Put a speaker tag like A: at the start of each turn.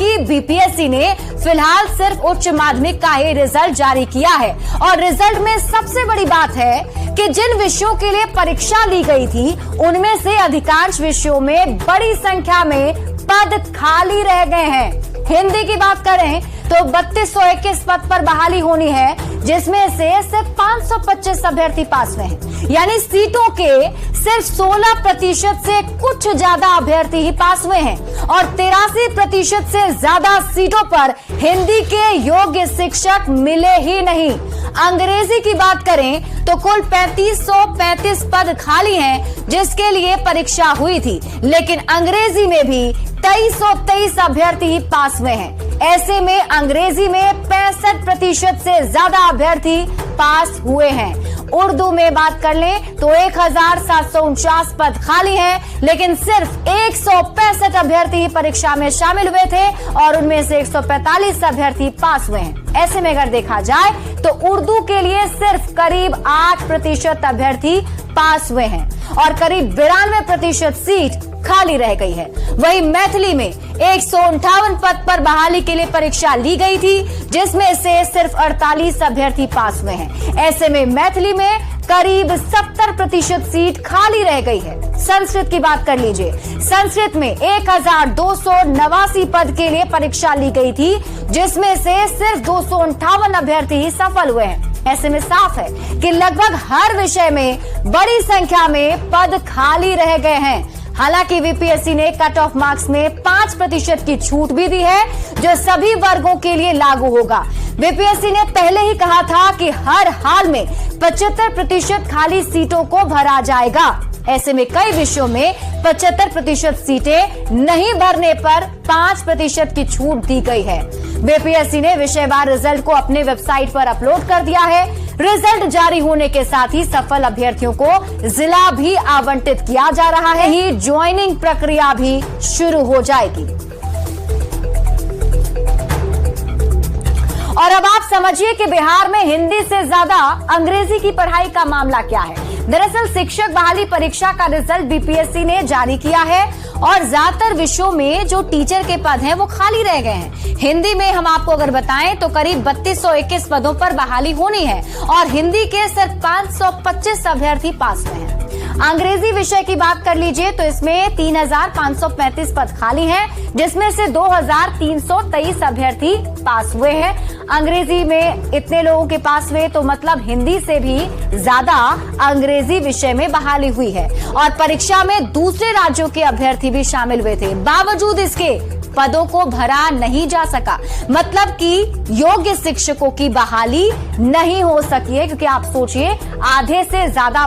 A: हालांकि बीपीएससी ने फिलहाल सिर्फ उच्च माध्यमिक का ही रिजल्ट जारी किया है और रिजल्ट में सबसे बड़ी बात है कि जिन विषयों के लिए परीक्षा ली गई थी उनमें से अधिकांश विषयों में बड़ी संख्या में पद खाली रह गए हैं। हिंदी की बात करें तो 3221 पद पर बहाली होनी है, जिसमें से सिर्फ 525 अभ्यर्थी पास हुए हैं, यानी सीटों के सिर्फ 16% से कुछ ज्यादा अभ्यर्थी ही पास हुए हैं और 83% से ज्यादा सीटों पर हिंदी के योग्य शिक्षक मिले ही नहीं। अंग्रेजी की बात करें तो कुल 3535 पद खाली हैं, जिसके लिए परीक्षा हुई थी, लेकिन अंग्रेजी में भी 2323 अभ्यर्थी ही पास हुए हैं। ऐसे में अंग्रेजी में 65% से ज्यादा अभ्यर्थी पास हुए हैं। उर्दू में बात कर लें तो 1749 पद खाली हैं, लेकिन सिर्फ 165 अभ्यर्थी ही परीक्षा में शामिल हुए थे और उनमें से 145 अभ्यर्थी पास हुए हैं। ऐसे में अगर देखा जाए तो उर्दू के लिए सिर्फ करीब 8% अभ्यर्थी पास हुए हैं और करीब 92% सीट खाली रह गई है। वहीं मैथिली में 158 पद पर बहाली के लिए परीक्षा ली गई थी, जिसमें से सिर्फ 48 अभ्यर्थी पास हुए हैं। ऐसे में मैथिली में करीब 70% सीट खाली रह गई है। संस्कृत की बात कर लीजिए। संस्कृत में 1289 पद के लिए परीक्षा ली गई थी, जिसमें से सिर्फ 258 अभ्यर्थी ही सफल हुए हैं। ऐसे में साफ है कि लगभग हर विषय में बड़ी संख्या में पद खाली रह गए हैं। हालांकि बीपीएससी ने कट ऑफ मार्क्स में 5% की छूट भी दी है, जो सभी वर्गों के लिए लागू होगा। बीपीएससी ने पहले ही कहा था कि हर हाल में 75% खाली सीटों को भरा जाएगा। ऐसे में कई विषयों में 75% सीटें नहीं भरने पर 5% की छूट दी गई है। बीपीएससी ने विषयवार रिजल्ट को अपने वेबसाइट पर अपलोड कर दिया है। रिजल्ट जारी होने के साथ ही सफल अभ्यर्थियों को जिला भी आवंटित किया जा रहा है। ही ज्वाइनिंग प्रक्रिया भी शुरू हो जाएगी। और अब आप समझिए कि बिहार में हिंदी से ज्यादा अंग्रेजी की पढ़ाई का मामला क्या है। दरअसल शिक्षक बहाली परीक्षा का रिजल्ट बीपीएससी ने जारी किया है और ज्यादातर विषयों में जो टीचर के पद हैं वो खाली रह गए हैं। हिंदी में हम आपको अगर बताएं तो करीब 3221 पदों पर बहाली होनी है और हिंदी के सिर्फ 525 अभ्यर्थी पास हुए हैं। अंग्रेजी विषय की बात कर लीजिए तो इसमें 3535 पद खाली हैं, जिसमें से 2323 अभ्यर्थी पास हुए हैं। अंग्रेजी में इतने लोगों के पास हुए तो मतलब हिंदी से भी ज्यादा अंग्रेजी विषय में बहाली हुई है और परीक्षा में दूसरे राज्यों के अभ्यर्थी भी शामिल हुए थे। बावजूद इसके पदों को भरा नहीं जा सका, मतलब कि योग्य शिक्षकों की बहाली नहीं हो सकी है, क्योंकि आप सोचिए आधे से ज्यादा